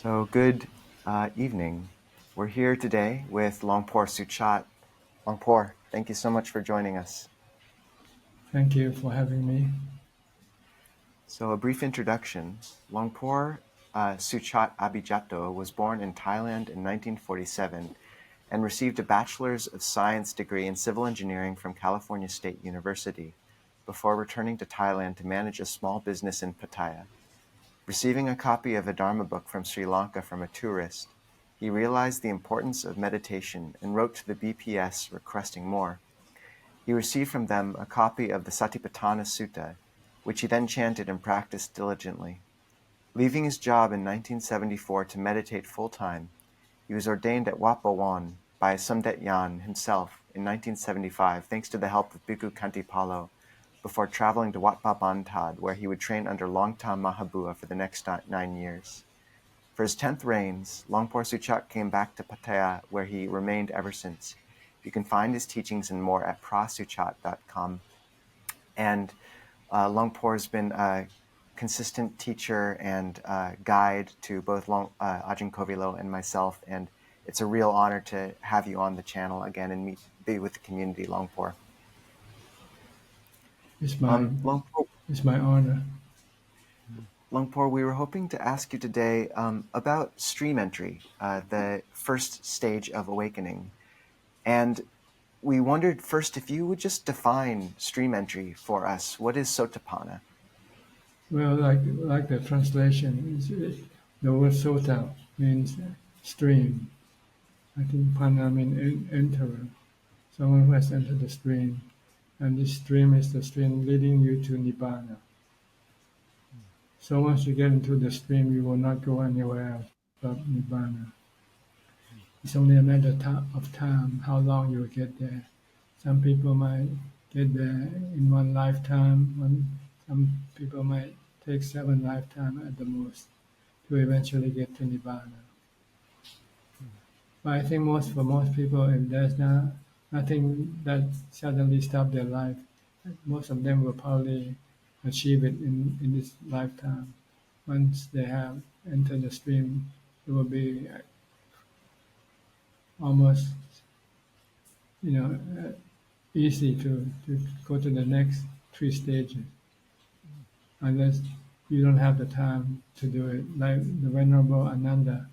So good evening. We're here today with Longpor Suchart. Longpor, thank you so much for joining us. Thank you for having me. So a brief introduction. Longpor Suchart Abhijato was born in Thailand in 1947 and received a Bachelor's of Science degree in Civil Engineering from California State University before returning to Thailand to manage a small business in Pattaya. Receiving a copy of a Dharma book from Sri Lanka from a tourist, he realized the importance of meditation and wrote to the BPS requesting more. He received from them a copy of the Satipatthana Sutta, which he then chanted and practiced diligently. Leaving his job in 1974 to meditate full-time, he was ordained at Wat Bowan by Sumdet Yan himself in 1975 thanks to the help of Bhikkhu Kantipalo, before traveling to Wat Babantad, where he would train under Longtam Mahabua for the next 9 years. For his 10th reigns, Longpor Suchart came back to Pattaya, where he remained ever since. You can find his teachings and more at prasuchat.com. And Longpor has been a consistent teacher and guide to both Ajahn Kovilo and myself, and it's a real honor to have you on the channel again and be with the community, Longpor. It's my Longpor, it's my honor. Longpor, we were hoping to ask you today about stream entry, the first stage of awakening. And we wondered first if you would just define stream entry for us. What is Sotapanna? Well, like the translation, the word sota means stream. I think panna means enterer, someone who has entered the stream, and this stream is the stream leading you to nibbana. So once you get into the stream, you will not go anywhere else but nibbana. It's only a matter of time how long you will get there. Some people might get there in one lifetime. Some people might take 7 lifetimes at the most to eventually get to Nibbana. But I think for most people, if there's nothing that suddenly stops their life, most of them will probably achieve it in this lifetime. Once they have entered the stream, it will be almost, easy to go to the next 3 stages, unless you don't have the time to do it. Like the Venerable Ananda,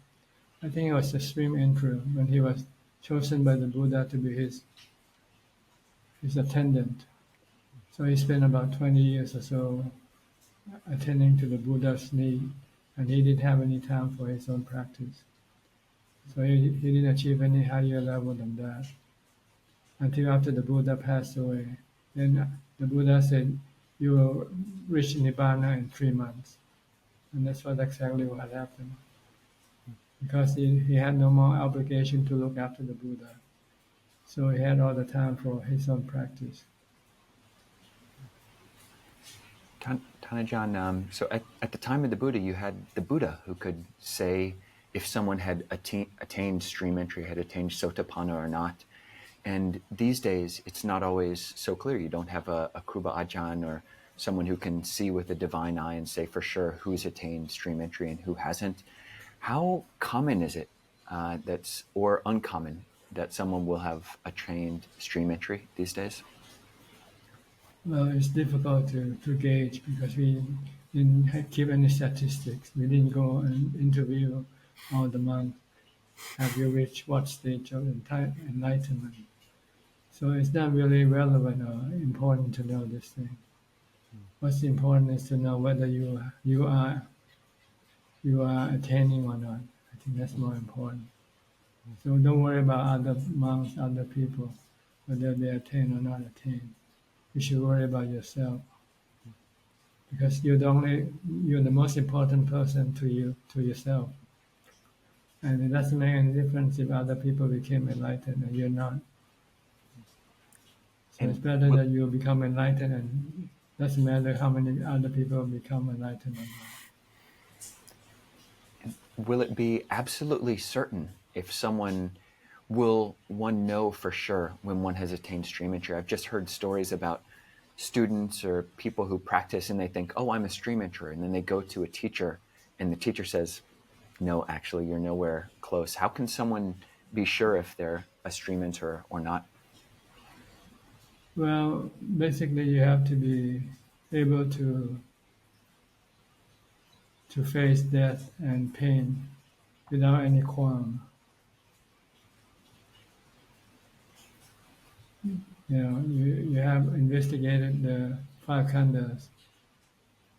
I think it was the stream entry when he was chosen by the Buddha to be his attendant. So he spent about 20 years or so attending to the Buddha's need, and he didn't have any time for his own practice. So he didn't achieve any higher level than that until after the Buddha passed away. Then the Buddha said, "You will reach Nibbana in 3 months." And that's exactly what happened. Because he had no more obligation to look after the Buddha. So he had all the time for his own practice. Tanajan, so at the time of the Buddha, you had the Buddha who could say if someone had attained stream entry, had attained sotapanna or not. And these days, it's not always so clear. You don't have a Kruba Ajahn or someone who can see with the divine eye and say for sure who's attained stream entry and who hasn't. How common is it or uncommon that someone will have attained stream entry these days? Well, it's difficult to gauge because we didn't keep any statistics. We didn't go and interview all the monks. Have you reached what stage of enlightenment? So it's not really relevant or important to know this thing. What's important is to know whether you are attaining or not. I think that's more important. So don't worry about other monks, other people, whether they attain or not attain. You should worry about yourself, because you're the most important person to yourself. And it doesn't make any difference if other people became enlightened and you're not. So it's better that you become enlightened, and it doesn't matter how many other people become enlightened or not. Will it be absolutely certain if will one know for sure when one has attained stream entry? I've just heard stories about students or people who practice and they think, oh, I'm a stream entry. And then they go to a teacher and the teacher says, no, actually, you're nowhere close. How can someone be sure if they're a stream enterer or not? Well, basically, you have to be able to face death and pain without any qualm. You have investigated the five khandhas.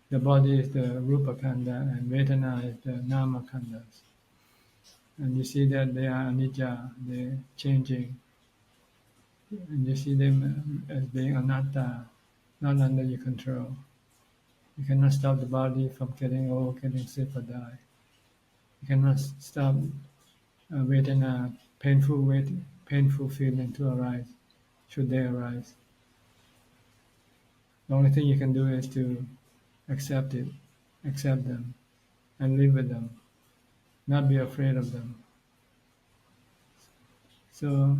The body is the rupa khandha and Vedana is the nama khandhas. And you see that they are anicca, they're changing. And you see them as being anatta, not under your control. You cannot stop the body from getting old, getting sick, or die. You cannot stop Vedana, painful feeling to arise, should they arise. The only thing you can do is to accept it, accept them, and live with them, not be afraid of them. So,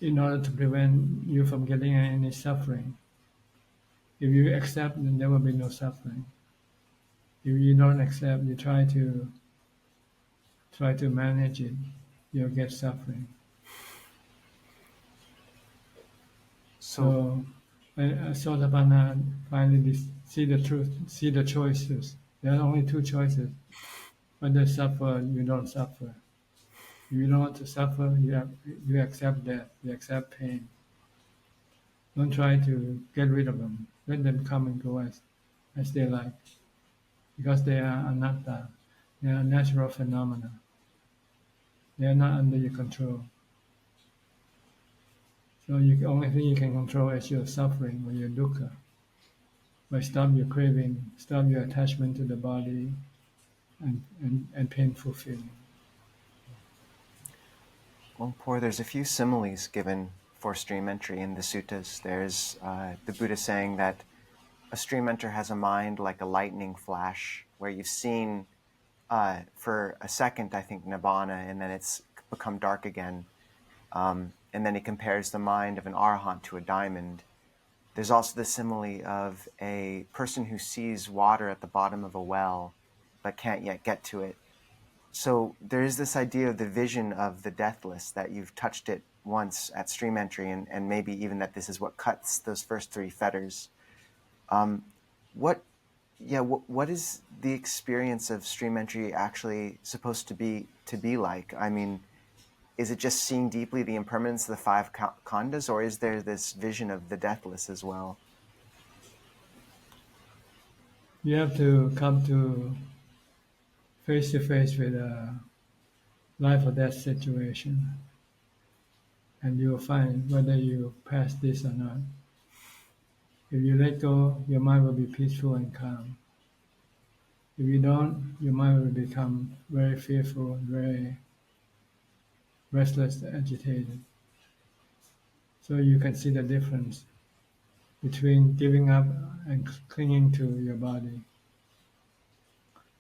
in order to prevent you from getting any suffering, if you accept, then there will be no suffering. If you don't accept, you try to manage it, you'll get suffering. So, Sotapanna finally see the truth, see the choices. There are only two choices. Whether suffer, you don't suffer. If you don't want to suffer, you accept death, you accept pain. Don't try to get rid of them. Let them come and go as they like. Because they are anatta. They are natural phenomena. They are not under your control. So the only thing you can control is your suffering or your dukkha. By stop your craving, stop your attachment to the body and painful feeling. Longpor, there's a few similes given for stream entry in the suttas. There's the Buddha saying that a stream enter has a mind like a lightning flash, where you've seen for a second, I think, nibbana, and then it's become dark again. And then he compares the mind of an arahant to a diamond. There's also the simile of a person who sees water at the bottom of a well, but can't yet get to it. So there is this idea of the vision of the deathless, that you've touched it once at stream entry, and maybe even that this is what cuts those first three fetters. What is the experience of stream entry actually supposed to be like? I mean, is it just seeing deeply the impermanence of the five khandhas, or is there this vision of the deathless as well? You have to come to face with a life or death situation, and you will find whether you pass this or not. If you let go, your mind will be peaceful and calm. If you don't, your mind will become very fearful, very restless, agitated. So you can see the difference between giving up and clinging to your body.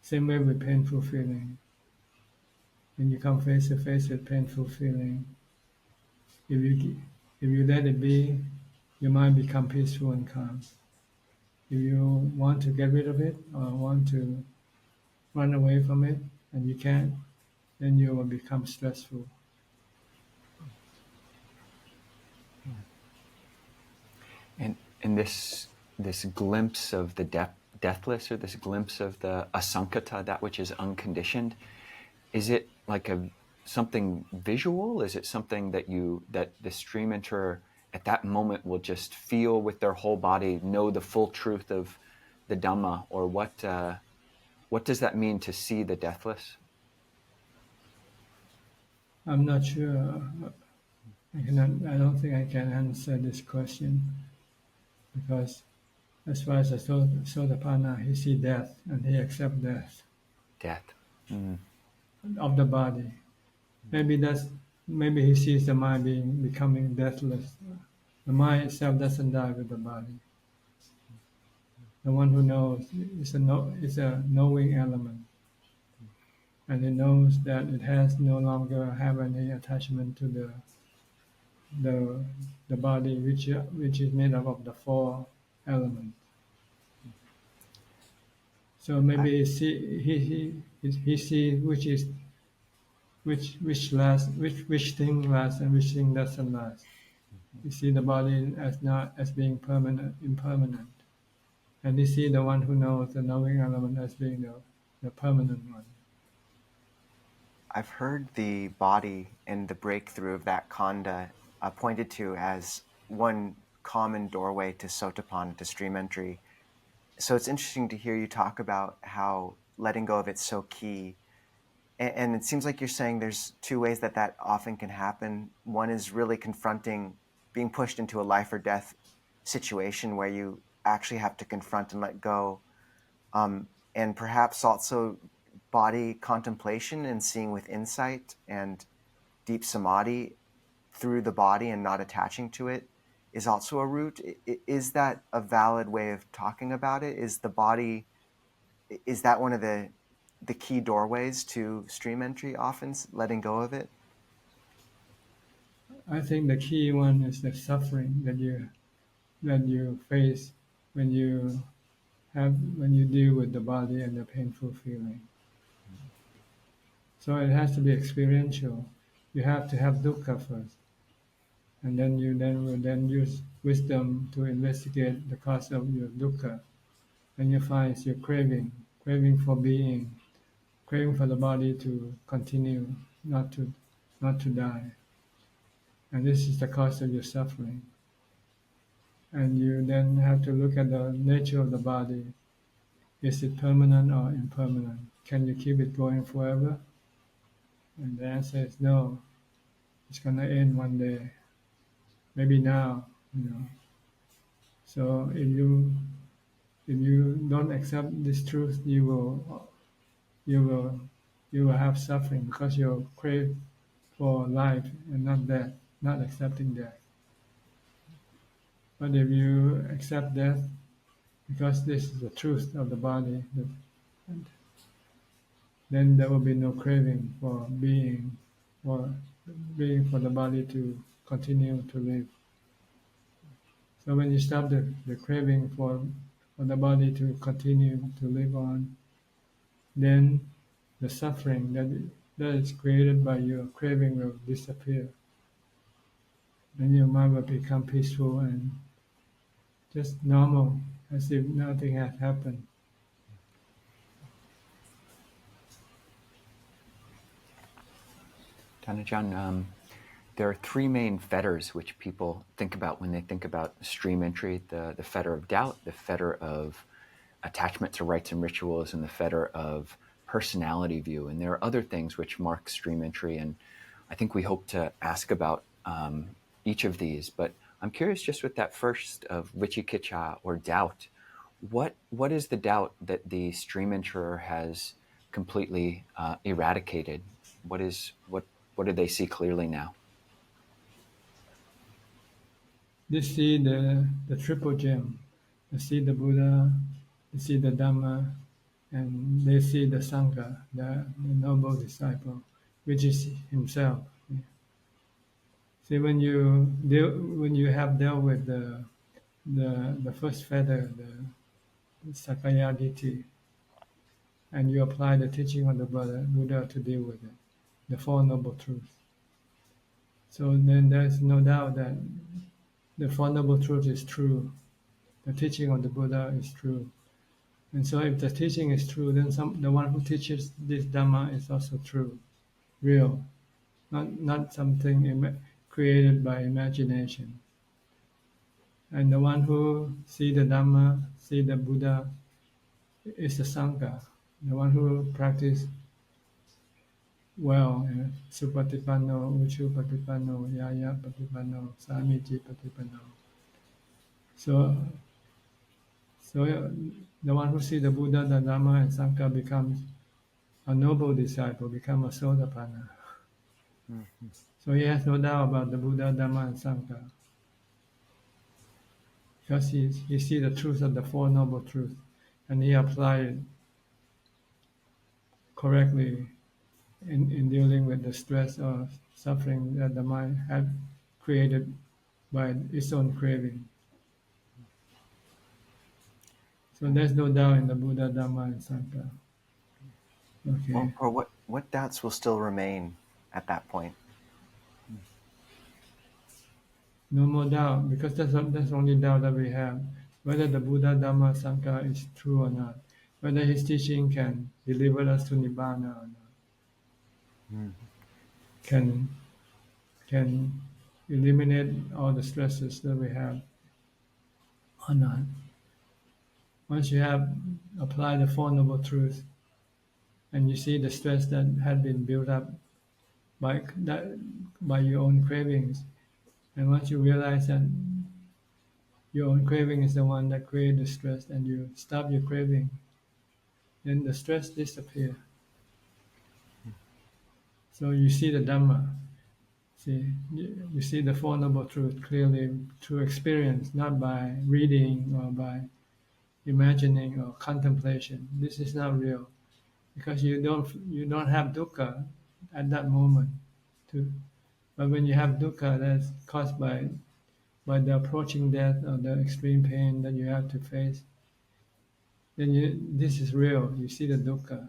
Same way with painful feeling. When you come face to face with painful feeling, if you let it be, your mind become peaceful and calm. If you want to get rid of it or want to run away from it and you can't, then you will become stressful. And this glimpse of the deathless, or this glimpse of the asankata, that which is unconditioned, is it like something visual? Is it something that the stream enterer at that moment will just feel with their whole body, know the full truth of the Dhamma, or what does that mean to see the deathless? I'm not sure. I don't think I can answer this question, because as far as the Sotapanna, he sees death and he accepts death. Death. Mm. Of the body. Maybe he sees the mind becoming deathless. The mind itself doesn't die with the body. The one who knows is a knowing element, and it knows that it has no longer have any attachment to the body, which is made up of the four elements. So maybe He sees which thing lasts and which thing doesn't last. He sees the body as not as being permanent, impermanent, and he sees the one who knows the knowing element as being the permanent one. I've heard the body and the breakthrough of that khandha pointed to as one common doorway to sotapanna, to stream entry. So it's interesting to hear you talk about how letting go of it's so key. And it seems like you're saying there's two ways that that often can happen. One is really confronting, being pushed into a life or death situation where you actually have to confront and let go. And perhaps also body contemplation and seeing with insight and deep samadhi through the body and not attaching to it is also a route. Is that a valid way of talking about it? Is the body, is that one of the key doorways to stream entry, often letting go of it? I think the key one is the suffering that you face when you deal with the body and the painful feeling. So it has to be experiential. You have to have dukkha first, and then you will use wisdom to investigate the cause of your dukkha. Then you find your craving for being, craving for the body to continue, not to die. And this is the cause of your suffering. And you then have to look at the nature of the body. Is it permanent or impermanent? Can you keep it going forever? And the answer is no. It's gonna end one day. Maybe now, you know. So if you don't accept this truth, you will you will have suffering because you crave for life and not death, not accepting death. But if you accept death, because this is the truth of the body, then there will be no craving or being for the body to continue to live. So when you stop the craving for the body to continue to live on, then the suffering that is created by your craving will disappear. Then your mind will become peaceful and just normal, as if nothing had happened. Ajahn, there are three main fetters which people think about when they think about stream entry: the fetter of doubt, the fetter of attachment to rites and rituals, and the fetter of personality view. And there are other things which mark stream entry, and I think we hope to ask about each of these. But I'm curious, just with that first of vicikiccha, or doubt, what is the doubt that the stream enterer has completely eradicated? What do they see clearly now? They see the triple gem. They see the Buddha, they see the Dhamma, and they see the Sangha, the noble disciple, which is himself. See, when you have dealt with the first fetter, the Sakaya Ditti, and you apply the teaching of the Buddha to deal with it, the Four Noble Truths. So then there's no doubt that the Four Noble Truths is true. The teaching of the Buddha is true. And so if the teaching is true, then the one who teaches this Dhamma is also true, real, not something created by imagination. And the one who see the Dhamma, see the Buddha, is the Sangha, the one who practice well, Supatipanno, Uchu Patipanno, Yaya Patipanno, Samiji Patipanno. So the one who see the Buddha, the Dhamma, and Sangha becomes a noble disciple, become a Sotapanna. Mm-hmm. So he has no doubt about the Buddha, Dhamma, and Sangha. Because he sees the truth of the Four Noble Truths, and he applies it correctly in dealing with the stress or suffering that the mind had created by its own craving. So there's no doubt in the Buddha, Dhamma, and Sangha. Okay. Or what doubts will still remain at that point? No more doubt, because that's the only doubt that we have, whether the Buddha, Dhamma, Sangha is true or not, whether his teaching can deliver us to Nibbana or not, Mm. can eliminate all the stresses that we have or not. Once you have applied the Four Noble Truths and you see the stress that had been built up by your own cravings, and once you realize that your own craving is the one that created the stress and you stop your craving, then the stress disappears. So you see the Dhamma. You see the Four Noble Truths clearly through experience, not by reading or by imagining or contemplation. This is not real because you don't have dukkha at that moment. To, but when you have dukkha that's caused by the approaching death or the extreme pain that you have to face, then this is real. You see the dukkha,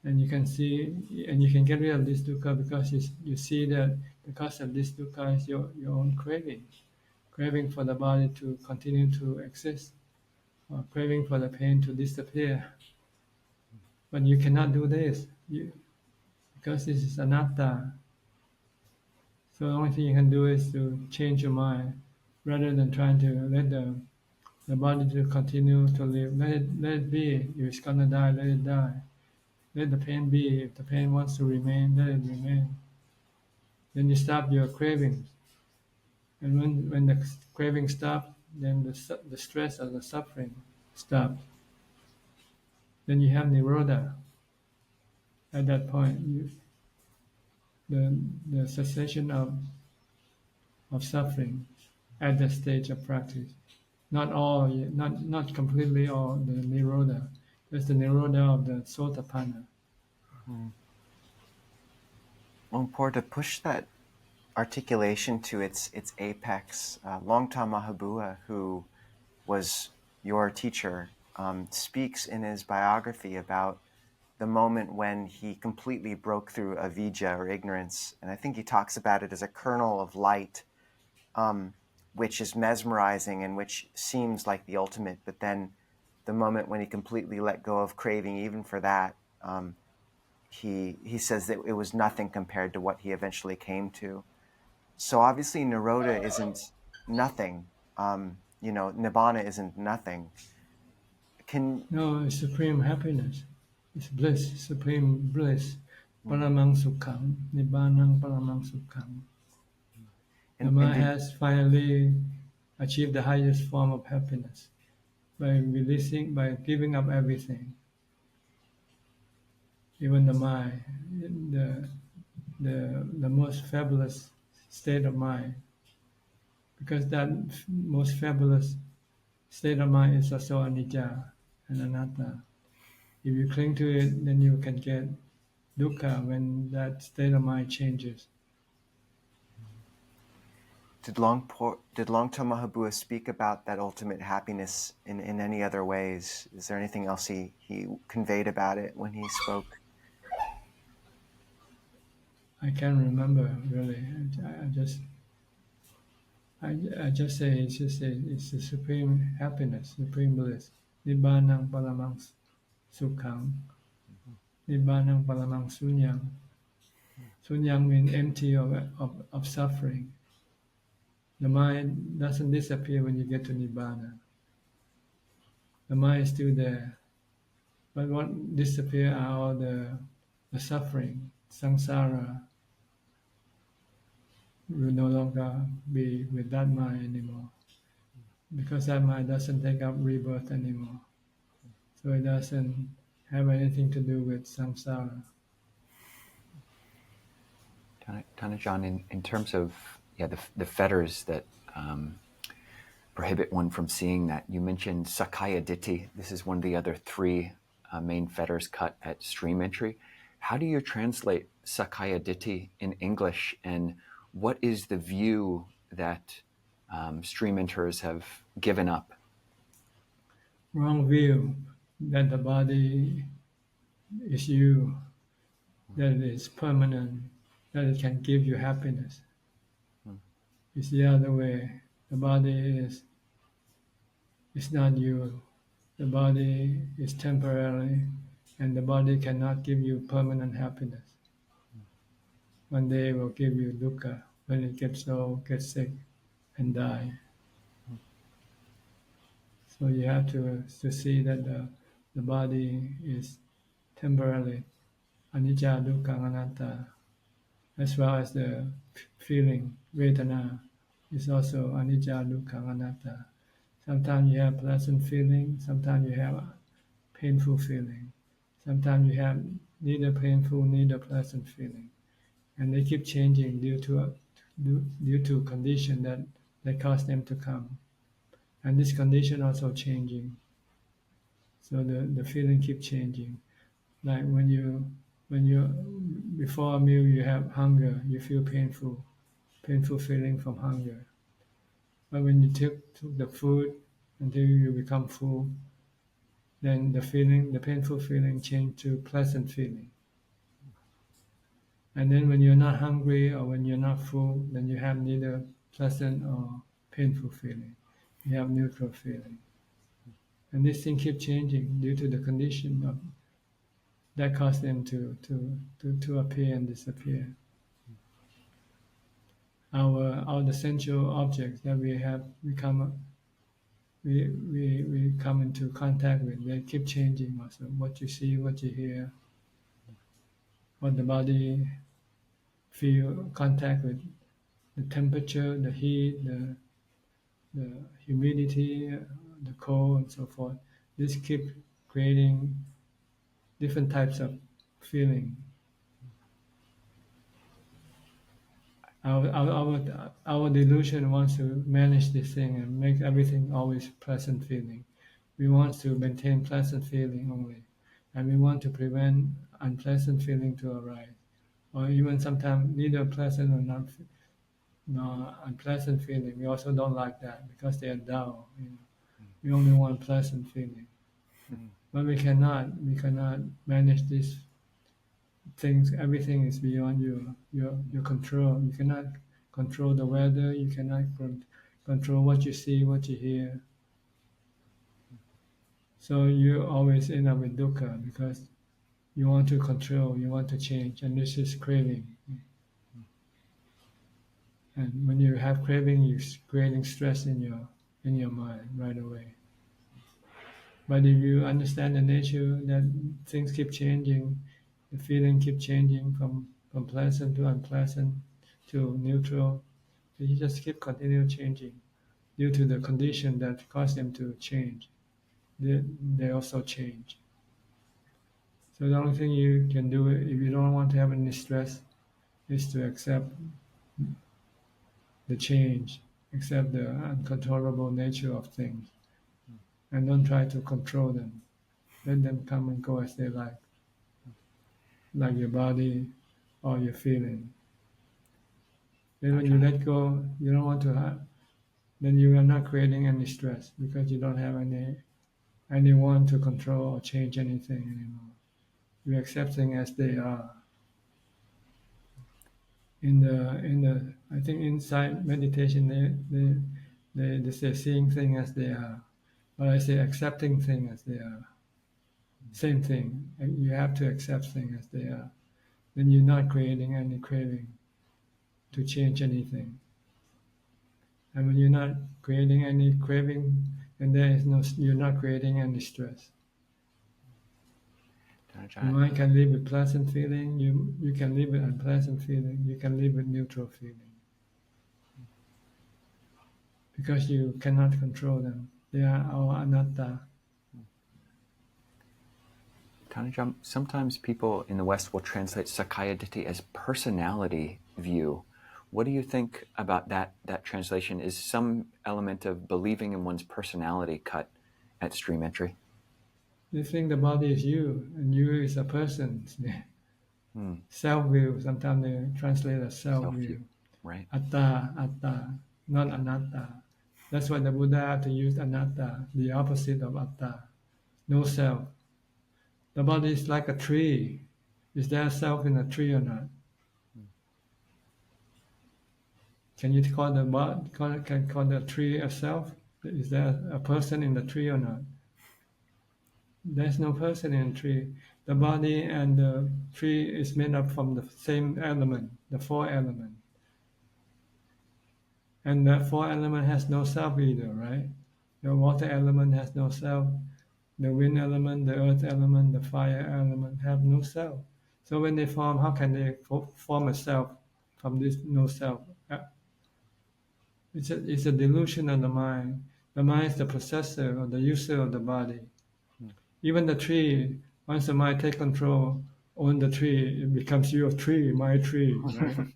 and you can see, and you can get rid of this dukkha because you see that the cause of this dukkha is your own craving for the body to continue to exist, or craving for the pain to disappear. But you cannot do this because this is anatta. So the only thing you can do is to change your mind rather than trying to let the body to continue to live. Let it be. If it's gonna die, let it die. Let the pain be. If the pain wants to remain, let it remain. Then you stop your cravings. And when the craving stops, then the stress or the suffering stops. Then you have nirodha. At that point, the cessation of suffering at that stage of practice. Not completely all the nirodha. There's the nirodha of the sotapanna. Mm. Lumpur, to push that articulation to its apex, Longta Mahabua, who was your teacher, speaks in his biography about the moment when he completely broke through avijja or ignorance, and I think he talks about it as a kernel of light, which is mesmerizing and which seems like the ultimate, but then the moment when he completely let go of craving, even for that, he says that it was nothing compared to what he eventually came to. So obviously, Nirodha isn't nothing. Nibbana isn't nothing. Can No, it's supreme happiness. It's bliss, supreme bliss. mm, Paramang sukham, nibbanang paramang sukham. The and mind did has finally achieved the highest form of happiness by giving up everything, even the mind, the the most fabulous state of mind, because that most fabulous state of mind is also anicca and anatta. If you cling to it, then you can get dukkha when that state of mind changes. did Longta Mahabua speak about that ultimate happiness in any other ways? Is there anything else he conveyed about it when he spoke? I can't remember really. I just say it's the supreme happiness, supreme bliss. Nibbanang palamang sukham. Nibbanang palamang sunyam. Sunyam means empty of suffering. The mind doesn't disappear when you get to Nibbana. The mind is still there. But what disappear are all the suffering, samsara. We will no longer be with that mind anymore. Because that mind doesn't take up rebirth anymore. So it doesn't have anything to do with samsara. Ajahn, in terms of the fetters that prohibit one from seeing that, you mentioned Sakkaya Ditthi. This is one of the other three main fetters cut at stream entry. How do you translate Sakkaya Ditthi in English, and what is the view that stream enters have given up? Wrong view that the body is you, that it is permanent, that it can give you happiness. It's the other way. The body is not you. The body is temporary, and the body cannot give you permanent happiness. One day it will give you dukkha when it gets old, gets sick, and die. So you have to see that the body is temporarily anicca, dukkha, anatta, as well as the feeling, vedana, is also anicca, dukkha, anatta. Sometimes you have pleasant feeling, sometimes you have painful feeling. Sometimes you have neither painful, neither pleasant feeling. And they keep changing due to condition that cause them to come. And this condition also changing. So the feeling keep changing. Like when you before a meal you have hunger, you feel painful feeling from hunger. But when you took the food until you become full, then the painful feeling change to pleasant feeling. And then when you're not hungry or when you're not full, then you have neither pleasant or painful feeling. You have neutral feeling. And this thing keep changing due to the condition of that cause them to appear and disappear. Our essential objects that we come into contact with, they keep changing also. What you see, what you hear, what the body feel, contact with, the temperature, the heat, the humidity, the cold, and so forth. This keep creating different types of feeling. Our delusion wants to manage this thing and make everything always pleasant feeling. We want to maintain pleasant feeling only, and we want to prevent unpleasant feeling to arise, or even sometimes neither pleasant or not no unpleasant feeling. We also don't like that because they are dull. We only want pleasant feeling, but we cannot manage these things. Everything is beyond your control. You cannot control the weather. You cannot control what you see, what you hear. So you always end up with dukkha because you want to control, you want to change, and this is craving. And when you have craving, you're creating stress in your mind right away. But if you understand the nature that things keep changing, the feeling keep changing from pleasant to unpleasant to neutral, you just keep continue changing due to the condition that cause them to change. They also change. So the only thing you can do if you don't want to have any stress is to accept the change, accept the uncontrollable nature of things, and don't try to control them. Let them come and go as they like your body or your feeling. Then when you let go, you don't want to have, then you are not creating any stress because you don't have anyone to control or change anything anymore. You're accepting as they are. In the I think inside meditation they say seeing things as they are, but I say accepting things as they are. Same thing. You have to accept things as they are. Then you're not creating any craving to change anything. And when you're not creating any craving, then you're not creating any stress. Your mind can live with pleasant feeling. You can live with unpleasant feeling. You can live with neutral feeling. Because you cannot control them. They are our anatta. Tanajam, sometimes people in the West will translate Sakaya Ditti as personality view. What do you think about that translation? Is some element of believing in one's personality cut at stream entry? You think the body is you, and you is a person. Self-view, sometimes they translate as self-view. Right. Atta, not anatta. That's why the Buddha had to use anatta, the opposite of atta. No self. The body is like a tree. Is there a self in a tree or not? Can you call the tree a self? Is there a person in the tree or not? There's no person in the tree. The body and the tree is made up from the same element, the four elements. And the four element has no self either, right? The water element has no self. The wind element, the earth element, the fire element have no self. So when they form, how can they form a self from this no self? It's a delusion of the mind. The mind is the possessor or the user of the body. Even the tree, once the mind take control on the tree, it becomes your tree, my tree, right?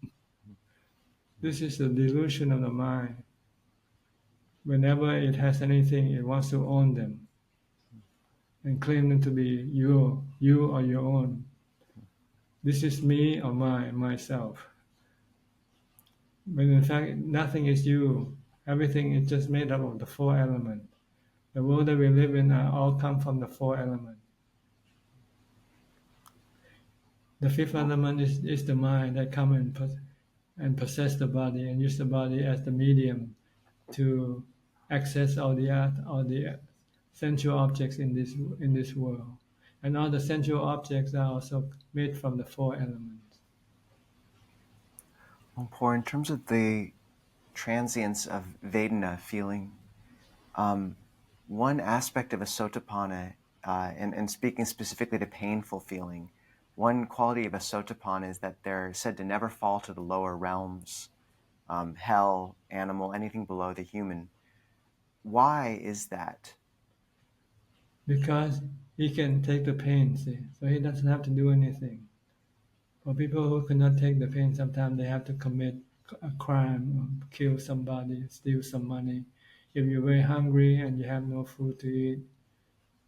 This is the delusion of the mind. Whenever it has anything, it wants to own them and claim them to be you or your own. This is me or myself. But in fact, nothing is you. Everything is just made up of the four elements. The world that we live in all come from the four elements. The fifth element is the mind that come and possess the body and use the body as the medium to access all the sensual objects in this world. And all the sensual objects are also made from the four elements. Lumpur, in terms of the transience of Vedana feeling, one aspect of a sotapanna, and speaking specifically to painful feeling, one quality of a sotapanna is that they're said to never fall to the lower realms, hell, animal, anything below the human. Why is that? Because he can take the pain, see, so he doesn't have to do anything. For people who cannot take the pain, sometimes they have to commit a crime, or kill somebody, steal some money. If you're very hungry and you have no food to eat,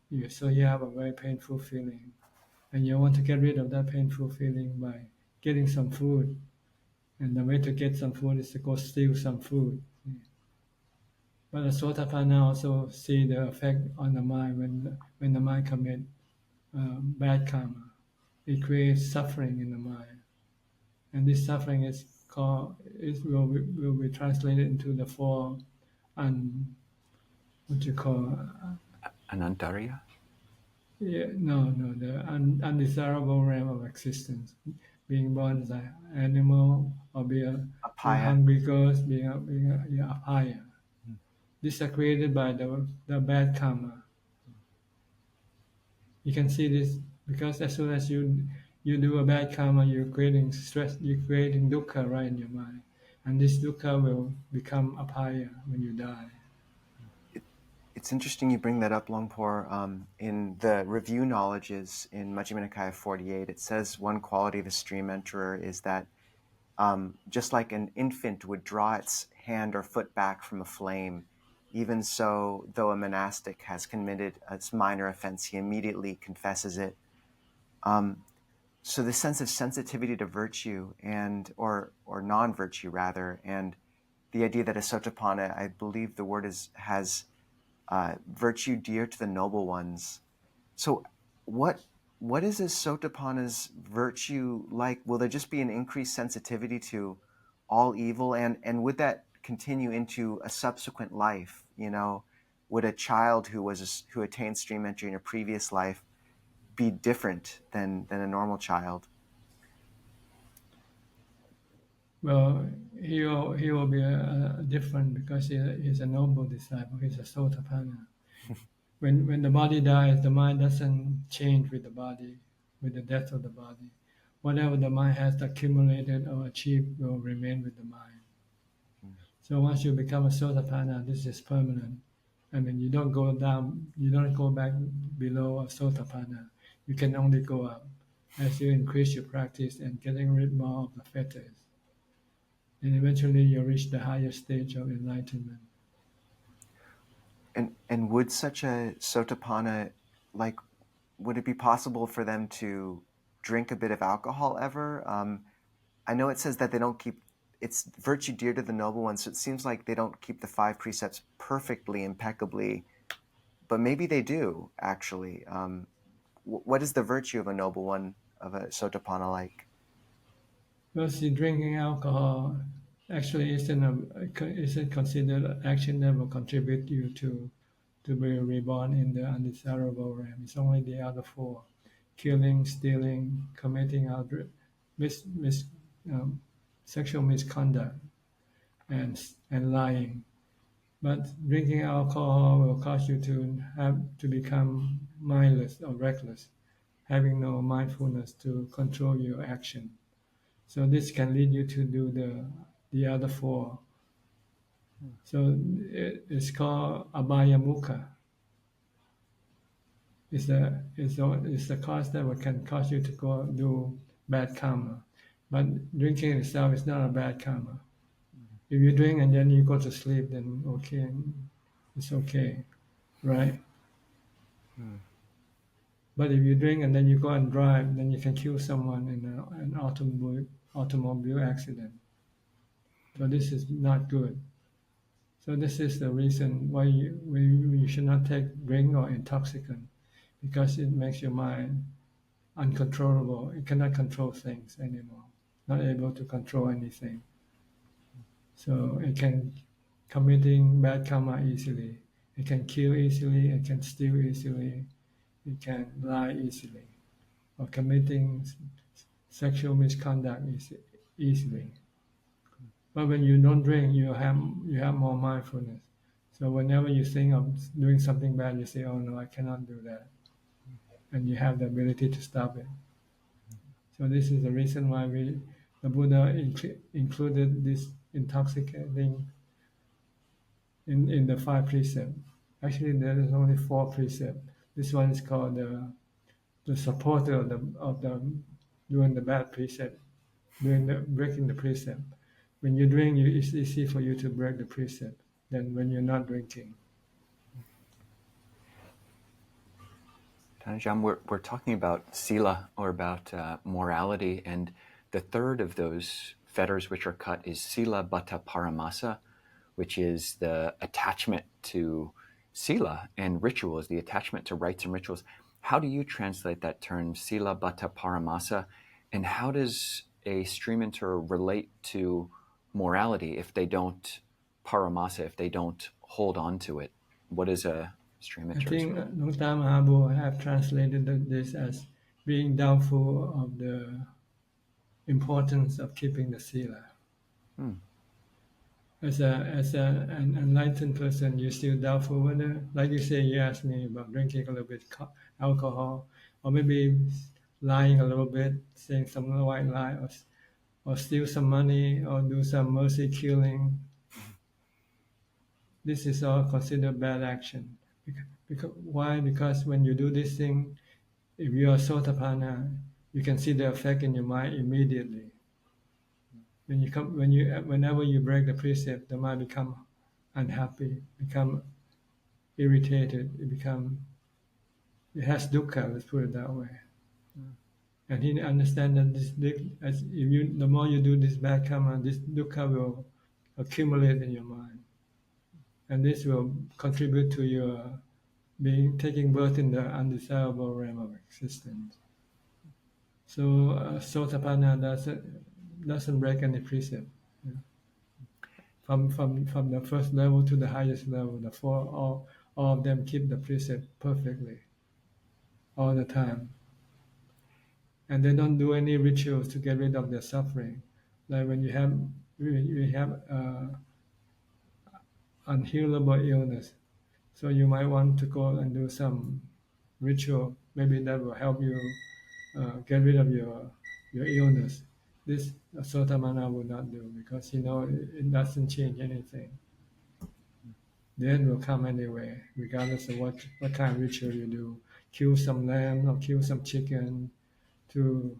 you have a very painful feeling. And you want to get rid of that painful feeling by getting some food. And the way to get some food is to go steal some food. But the Sotapanna also see the effect on the mind when the mind commits bad karma. It creates suffering in the mind. And this suffering will be translated into the four what you call Anantarya? the undesirable realm of existence. Being born as an animal or being hungry ghost, being a apaya. These are created by the bad karma. You can see this because as soon as you do a bad karma, you're creating stress, you're creating dukkha right in your mind. And this dukkha will become apaya when you die. It's interesting you bring that up, Lumpur. In the review knowledges in Majjhima Nikaya 48, it says one quality of a stream enterer is that just like an infant would draw its hand or foot back from a flame, even so, though a monastic has committed a minor offense, he immediately confesses it. So the sense of sensitivity to virtue or non-virtue rather, and the idea that a sotapanna, I believe the word has virtue dear to the noble ones. So what is a sotapanna's virtue like? Will there just be an increased sensitivity to all evil, and would that continue into a subsequent life? Would a child who attained stream entry in a previous life be different than a normal child? Well, he will be different because he's a noble disciple. He's a sotapanna. When the body dies, the mind doesn't change with the body, with the death of the body. Whatever the mind has accumulated or achieved will remain with the mind. So once you become a sotapanna, this is permanent. I mean, you don't go down, you don't go back below a sotapanna. You can only go up as you increase your practice and getting rid more of the fetters. And eventually you reach the higher stage of enlightenment. And would such a sotapanna, would it be possible for them to drink a bit of alcohol ever? I know it says that they don't keep, it's virtue dear to the noble ones, so it seems like they don't keep the 5 precepts perfectly, impeccably, but maybe they do, actually. what is the virtue of a noble one, of a Sotapanna like? Well, see, drinking alcohol actually isn't considered an action that will contribute you to be reborn in the undesirable realm. It's only the other four: killing, stealing, committing um, sexual misconduct, and lying. But drinking alcohol will cause you to become mindless or reckless, having no mindfulness to control your action. So this can lead you to do the other four. So it's called abaya mukha. It's the cause that can cause you to go do bad karma. But drinking itself is not a bad karma. If you drink and then you go to sleep, then okay, it's okay, right? But if you drink and then you go and drive, then you can kill someone in an automobile accident. So this is not good. So this is the reason why you should not take drink or intoxicant, because it makes your mind uncontrollable. It cannot control things anymore, not able to control anything. So it can committing bad karma easily. It can kill easily. It can steal easily. It can lie easily, or committing sexual misconduct easily. But when you don't drink, you have more mindfulness. So whenever you think of doing something bad, you say, "Oh no, I cannot do that," and you have the ability to stop it. So this is the reason why the Buddha included this intoxicating in the five precepts. Actually, there is only four precepts. This one is called the supporter of the doing the bad precept, breaking the precept. When you drink, it's easy for you to break the precept than when you're not drinking. Ajahn, we're talking about sila, or about morality, and the third of those fetters which are cut is sila bhatta paramasa, which is the attachment to sila and rituals, the attachment to rites and rituals. How do you translate that term, sila bhatta paramasa, and how does a stream enterer relate to morality if they don't paramasa, if they don't hold on to it? What is a stream I enterer's think role? Dr. Mahabu have translated this as being doubtful of the importance of keeping the sila. As an enlightened person, you're still doubtful whether, like you say, you asked me about drinking a little bit alcohol, or maybe lying a little bit, saying some white lie, or steal some money, or do some mercy killing. This is all considered bad action. Why? Because when you do this thing, if you are sotapanna, you can see the effect in your mind immediately. Whenever you break the precept, the mind become unhappy, become irritated. It has dukkha. Let's put it that way. And he understands that the more you do this bad karma, this dukkha will accumulate in your mind, and this will contribute to your taking birth in the undesirable realm of existence. So sotapanna doesn't break any precept. From the first level to the highest level, the four all of them keep the precept perfectly all the time, and they don't do any rituals to get rid of their suffering. Like when you have unhealable illness, so you might want to go and do some ritual. Maybe that will help you get rid of your illness. This Sotamana would not do, because it doesn't change anything. The end will come anyway, regardless of what kind of ritual you do. Kill some lamb or kill some chicken to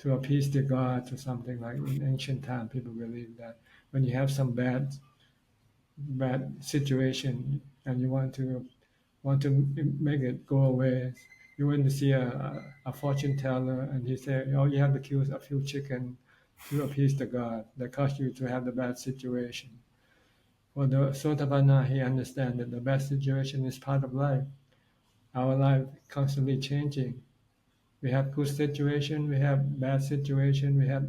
appease the gods or something. Like in ancient time, people believe that when you have some bad situation and you want to make it go away, you went to see a fortune teller and he said, "Oh, you have to kill a few chicken to appease the god." That caused you to have the bad situation. For the Sotapanna, he understands that the bad situation is part of life. Our life constantly changing. We have good situation, we have bad situation, we have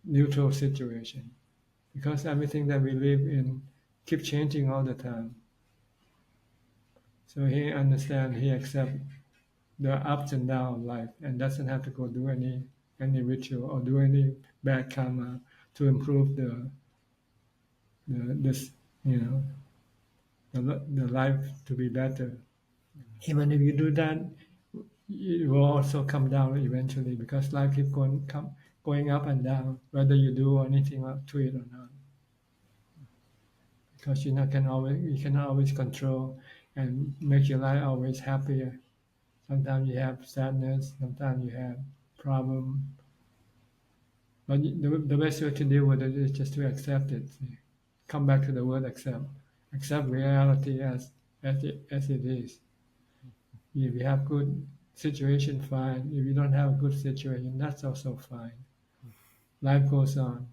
neutral situation. Because everything that we live in keep changing all the time. So he understand, he accept the ups and downs of life and doesn't have to go do any ritual or do any bad karma to improve the this you know the life to be better. Even if you do that, it will also come down eventually because life keeps going up and down, whether you do anything to it or not. Because you cannot always control and make your life always happier. Sometimes you have sadness, sometimes you have problem. But the best way to deal with it is just to accept it. Come back to the word accept. Accept reality as it is. If you have good situation, fine. If you don't have a good situation, that's also fine. Life goes on.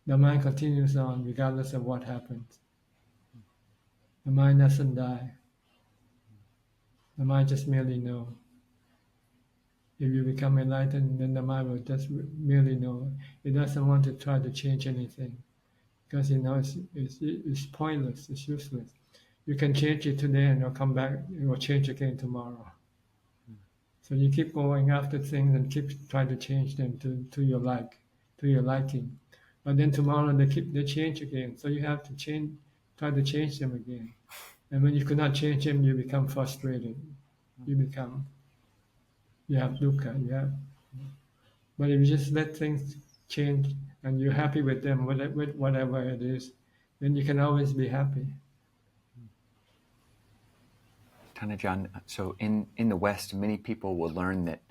The mind continues on regardless of what happens. The mind doesn't die. The mind just merely knows. If you become enlightened, then the mind will just merely know. It doesn't want to try to change anything because it knows it's pointless, it's useless. You can change it today and it'll come back, it will change again tomorrow. So you keep going after things and keep trying to change them to your liking. But then tomorrow they change again. So you have to try to change them again. And when you cannot change them, you become frustrated. You have dukkha. But if you just let things change and you're happy with them, with whatever it is, then you can always be happy. Tanajan, so in the West, many people will learn that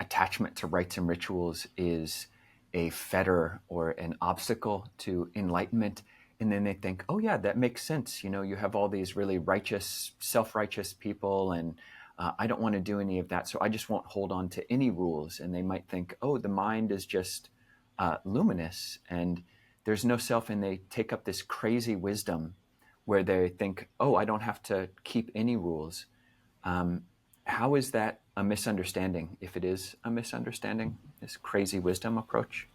attachment to rites and rituals is a fetter or an obstacle to enlightenment. And then they think, oh yeah, that makes sense. You have all these really righteous, self-righteous people, and I don't want to do any of that. So I just won't hold on to any rules. And they might think, oh, the mind is just luminous and there's no self. And they take up this crazy wisdom where they think, oh, I don't have to keep any rules. How is that a misunderstanding, if it is a misunderstanding, this crazy wisdom approach?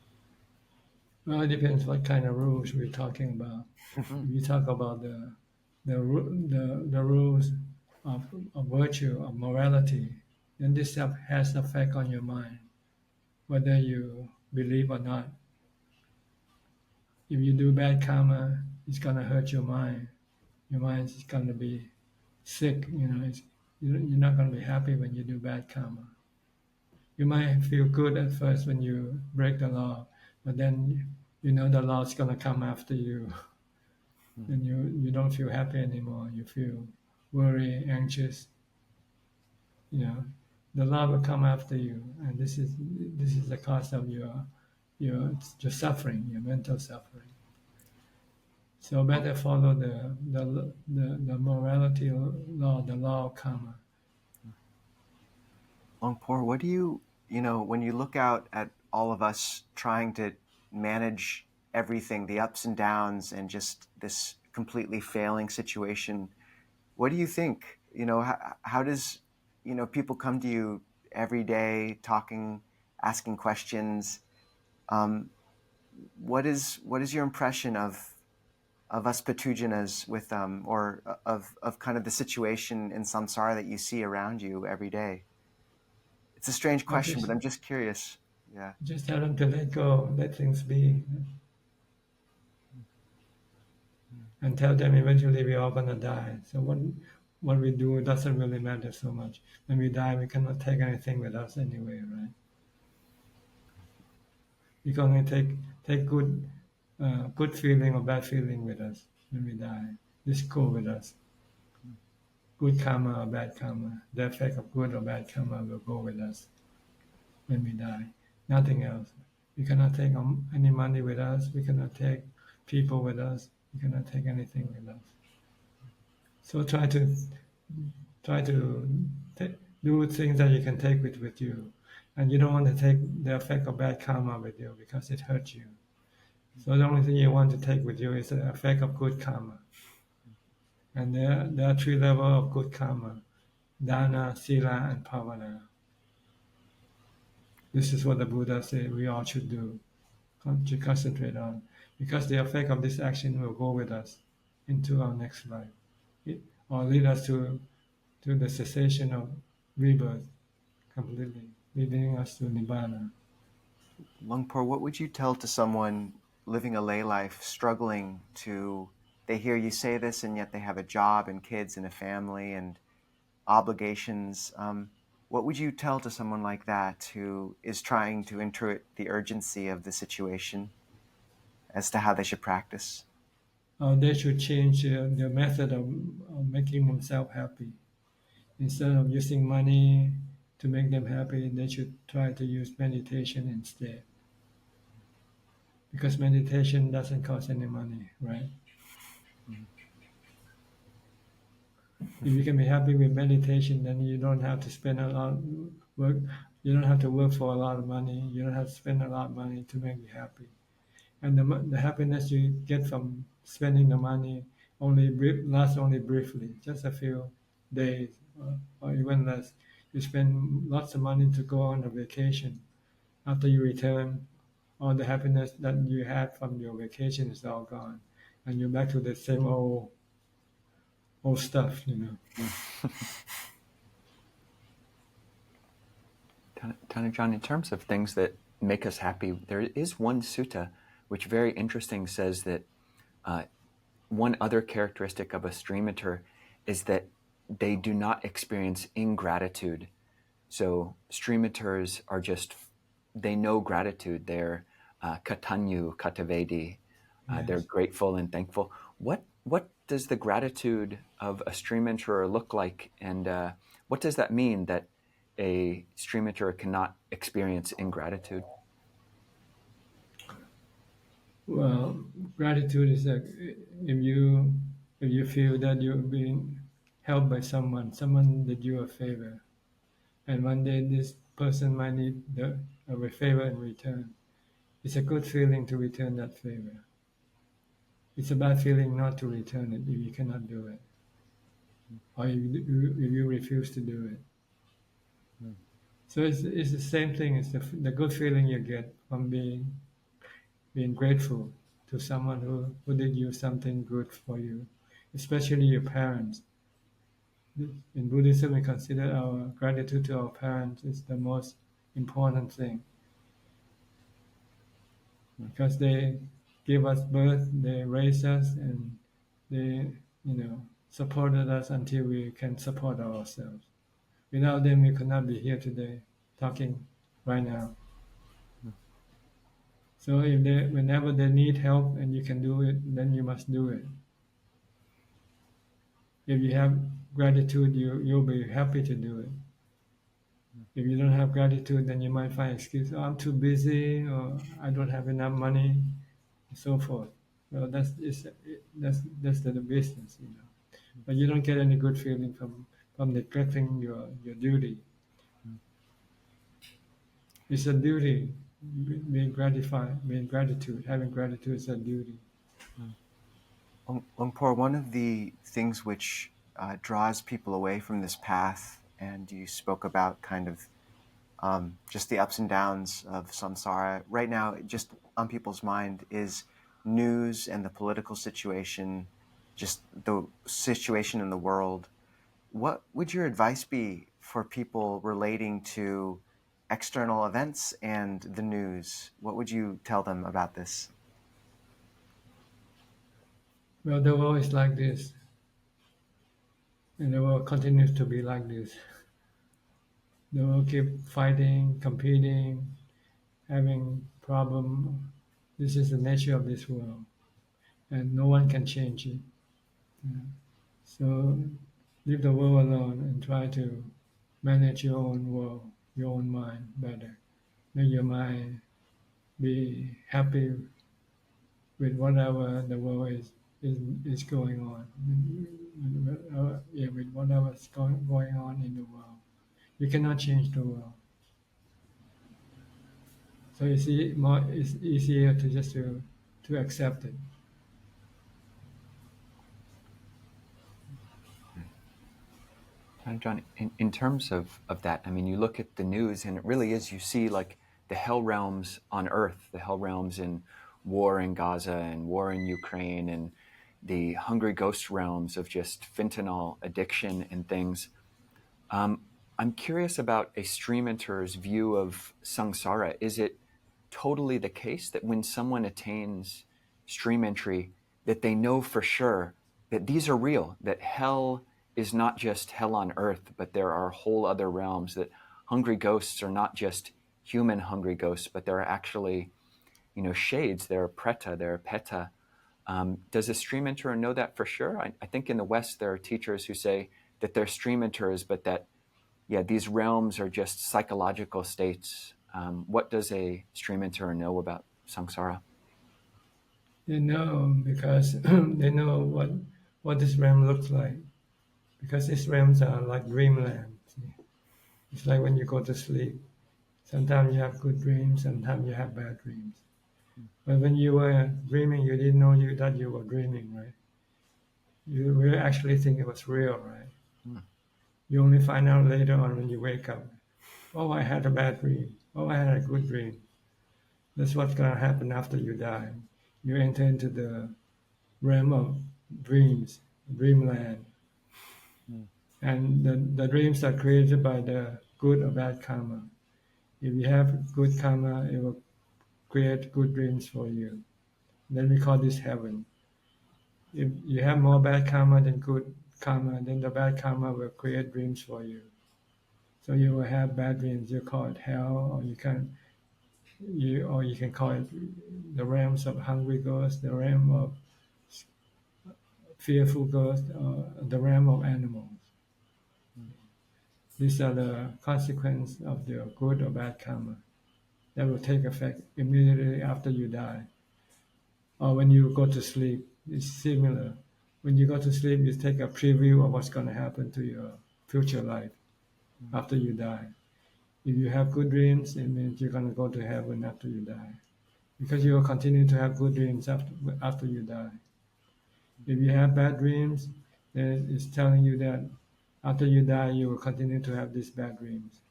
Well, it depends what kind of rules we're talking about. If you talk about the rules of virtue, of morality, then this stuff has effect on your mind, whether you believe or not. If you do bad karma, it's gonna hurt your mind. Your mind is gonna be sick. You're not gonna be happy when you do bad karma. You might feel good at first when you break the law, but then the law is gonna come after you. Then you don't feel happy anymore. You feel worried, anxious. The law will come after you, and this is the cause of your suffering, your mental suffering. So better follow the morality law, the law of karma. Longpor, what do you when you look out at all of us trying to manage everything, the ups and downs, and just this completely failing situation, what do you think? How does people come to you every day, talking, asking questions? What is your impression of us Patujanas with or of kind of the situation in samsara that you see around you every day? It's a strange question, but I'm just curious. Yeah. Just tell them to let go, let things be, and tell them eventually we're all gonna die. So what we do doesn't really matter so much. When we die, we cannot take anything with us anyway, right? We can only take good feeling or bad feeling with us when we die. This go with us. Good karma or bad karma, the effect of good or bad karma will go with us when we die. Nothing else. We cannot take any money with us. We cannot take people with us. We cannot take anything with us. So try to do things that you can take with you, and you don't want to take the effect of bad karma with you because it hurts you. So the only thing you want to take with you is the effect of good karma. And there are three levels of good karma: dana, sila, and pavana. This is what the Buddha said we all should do, to concentrate on, because the effect of this action will go with us into our next life, or lead us to the cessation of rebirth completely, leading us to Nibbana. Longpor, what would you tell to someone living a lay life, struggling to, they hear you say this and yet they have a job and kids and a family and obligations? What would you tell to someone like that who is trying to intuit the urgency of the situation as to how they should practice? They should change their method of making themselves happy. Instead of using money to make them happy, they should try to use meditation instead. Because meditation doesn't cost any money, right? If you can be happy with meditation, then you don't have to spend a lot of work. You don't have to work for a lot of money. You don't have to spend a lot of money to make you happy. And the happiness you get from spending the money lasts only briefly, just a few days or even less. You spend lots of money to go on a vacation. After you return, all the happiness that you had from your vacation is all gone, and you're back to the same old stuff, Tanajan, in terms of things that make us happy, there is one sutta which very interesting says that one other characteristic of a stream eater is that they do not experience ingratitude. So stream eaters are they know gratitude. They're katanyu, katavedi. They're grateful and thankful. What does the gratitude of a stream eater look like, and what does that mean that a stream eater cannot experience ingratitude? Well, gratitude is like if you feel that you're being helped by someone did you a favor, and one day this person might need a favor in return. It's a good feeling to return that favor. It's a bad feeling not to return it if you cannot do it, or if you refuse to do it. So it's the same thing. It's the good feeling you get from being grateful to someone who did you something good for you, especially your parents. In Buddhism, we consider our gratitude to our parents is the most important thing because they gave us birth, they raised us, and they, supported us until we can support ourselves. Without them, we could not be here today talking right now. So whenever they need help and you can do it, then you must do it. If you have gratitude, you'll be happy to do it. If you don't have gratitude, then you might find excuse. Oh, I'm too busy, or I don't have enough money, and so forth. Well, that's the business, But you don't get any good feeling from neglecting your duty. It's a duty. Being gratified, being gratitude, having gratitude is a duty. Longpor, one of the things which draws people away from this path, and you spoke about kind of just the ups and downs of samsara. Right now, just on people's mind is news and the political situation, just the situation in the world. What would your advice be for people relating to external events and the news? What would you tell them about this? Well, the world is like this, and the world continues to be like this. The world keep fighting, competing, having problem. This is the nature of this world, and no one can change it. So leave the world alone and try to manage your own world, your own mind better. Make your mind be happy with whatever the world is going on. With whatever's going on in the world. You cannot change the world. So it's easier to just to accept it. John, in terms of that, I mean, you look at the news and it really is, you see like the hell realms on earth, the hell realms in war in Gaza and war in Ukraine, and the hungry ghost realms of just fentanyl addiction and things. I'm curious about a stream enterer's view of samsara. Is it totally the case that when someone attains stream entry, that they know for sure that these are real, that hell is not just hell on earth, but there are whole other realms, that hungry ghosts are not just human hungry ghosts, but there are actually, shades, there are preta, there are peta. Does a stream enterer know that for sure? I think in the West there are teachers who say that they're stream enterers, but that these realms are just psychological states. What does a stream enterer know about samsara? They know because they know what this realm looks like. Because these realms are like dreamland. See? It's like when you go to sleep. Sometimes you have good dreams, sometimes you have bad dreams. But when you were dreaming, you didn't know that you were dreaming, right? You really actually think it was real, right? You only find out later on when you wake up. Oh, I had a bad dream. Oh, I had a good dream. That's what's going to happen after you die. You enter into the realm of dreams, dreamland. And the dreams are created by the good or bad karma. If you have good karma, it will create good dreams for you. Then we call this heaven. If you have more bad karma than good karma, then the bad karma will create dreams for you. So you will have bad dreams. You call it hell, or you can call it the realms of hungry ghosts, the realm of fearful ghosts, or the realm of animals. These are the consequences of your good or bad karma that will take effect immediately after you die. Or when you go to sleep, it's similar. When you go to sleep, you take a preview of what's going to happen to your future life after you die. If you have good dreams, it means you're going to go to heaven after you die, because you will continue to have good dreams after you die. If you have bad dreams, then it's telling you that after you die, you will continue to have these bad dreams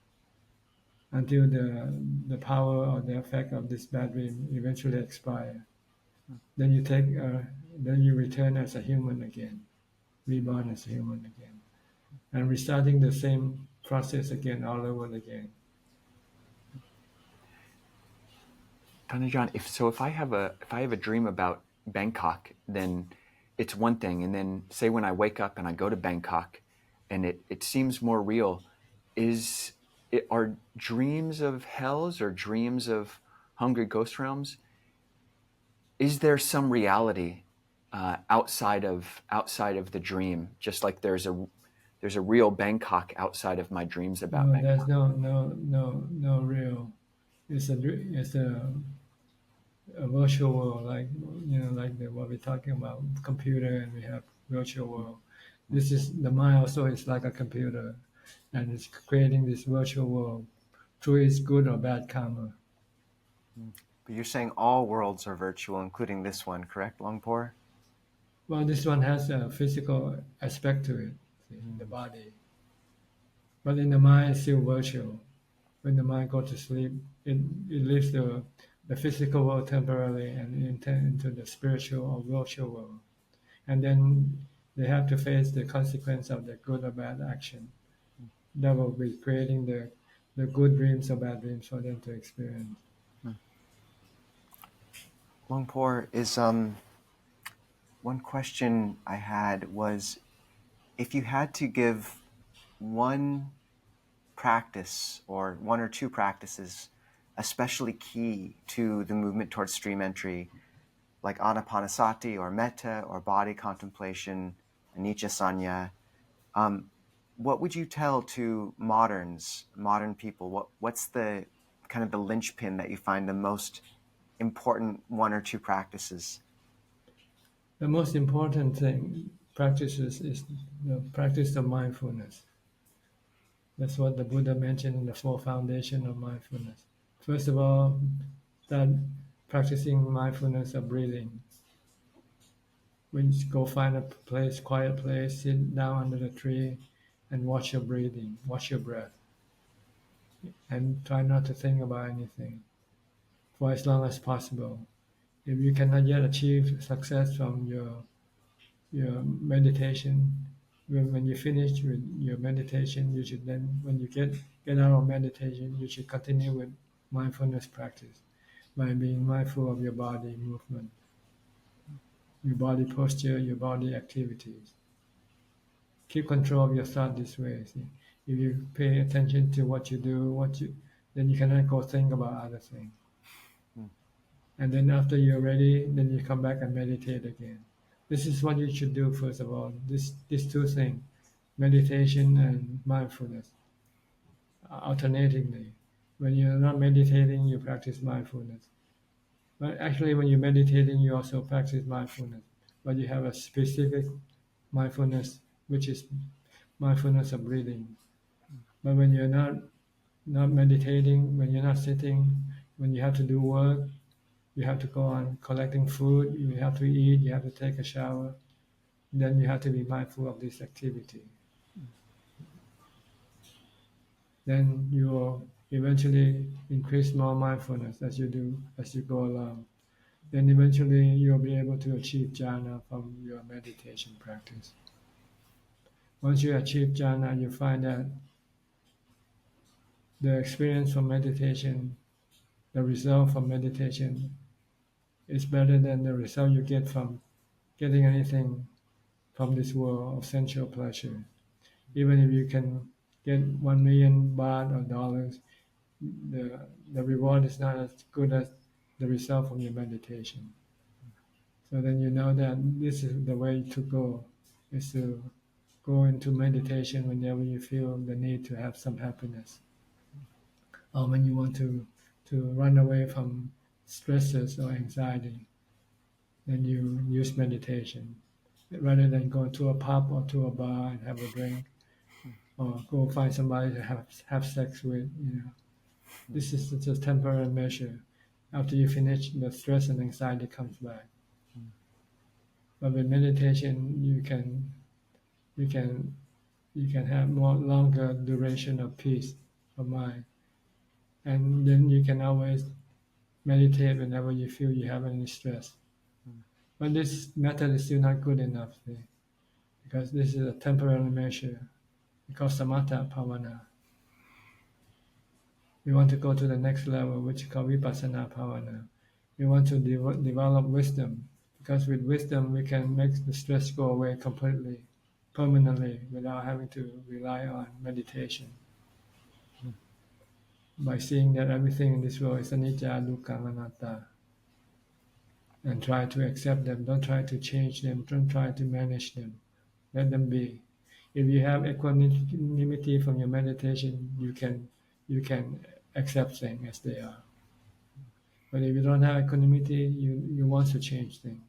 until the power or the effect of this bad dream eventually expire. Then you return as a human again, reborn as a human again, and restarting the same process again all over again. Tanajan, if I have a dream about Bangkok, then it's one thing, and then say when I wake up and I go to Bangkok, and it seems more real. Are dreams of hells or dreams of hungry ghost realms? Is there some reality outside of the dream? Just like there's a real Bangkok outside of my dreams about Bangkok. There's no real. It's a virtual world, like what we're talking about, computer, and we have virtual world. This is the mind also is like a computer, and it's creating this virtual world through its good or bad karma. But you're saying all worlds are virtual, including this one, correct, Longpor? Well, this one has a physical aspect to it, the body. But in the mind, it's still virtual. When the mind goes to sleep, it leaves the physical world temporarily and into the spiritual or virtual world. And then they have to face the consequence of their good or bad action. That will be creating the good dreams or bad dreams for them to experience. Longpor, is one question I had was, if you had to give one practice or one or two practices especially key to the movement towards stream entry, like anapanasati or metta or body contemplation, anicca sanya, what would you tell to modern people? What's the kind of the linchpin that you find the most important one or two practices? The most important thing practices is the practice of mindfulness. That's what the Buddha mentioned in the four foundations of mindfulness. First of all, that practicing mindfulness of breathing. When you go find a place, quiet place, sit down under the tree, and watch your breathing, watch your breath. and try not to think about anything for as long as possible. If you cannot yet achieve success from your meditation, when you finish with your meditation, you should then, when you get out of meditation, you should continue with mindfulness practice by being mindful of your body movement, your body posture, your body activities. Keep control of your thought this way. See? If you pay attention to what you do, then you cannot go think about other things. And then after you're ready, then you come back and meditate again. This is what you should do first of all. These two things, meditation and mindfulness, alternatingly. When you're not meditating, you practice mindfulness. But actually, when you're meditating, you also practice mindfulness. But you have a specific mindfulness, which is mindfulness of breathing. But when you're not meditating, when you're not sitting, when you have to do work, you have to go on collecting food, you have to eat, you have to take a shower, then you have to be mindful of this activity. Then you will eventually increase more mindfulness as you go along. Then eventually you'll be able to achieve jhana from your meditation practice. Once you achieve jhana, you find that the experience from meditation, the result from meditation is better than the result you get from getting anything from this world of sensual pleasure. Even if you can get 1 million baht or dollars, the reward is not as good as the result from your meditation. So then you know that this is the way to go, is to go into meditation whenever you feel the need to have some happiness, or when you want to run away from stresses or anxiety, then you use meditation rather than go to a pub or to a bar and have a drink, or go find somebody to have sex with. This is just a temporary measure. After you finish, the stress and anxiety comes back. But with meditation, you can have more longer duration of peace of mind, and then you can always meditate whenever you feel you have any stress. But this method is still not good enough, because this is a temporary measure. Because samatha bhavana. We want to go to the next level, which is called vipassana bhavana. We want to develop wisdom, because with wisdom we can make the stress go away completely, permanently, without having to rely on meditation. By seeing that everything in this world is anicca, dukkha, anatta, and try to accept them. Don't try to change them. Don't try to manage them. Let them be. If you have equanimity from your meditation, you can accept things as they are. But if you don't have equanimity, you want to change things.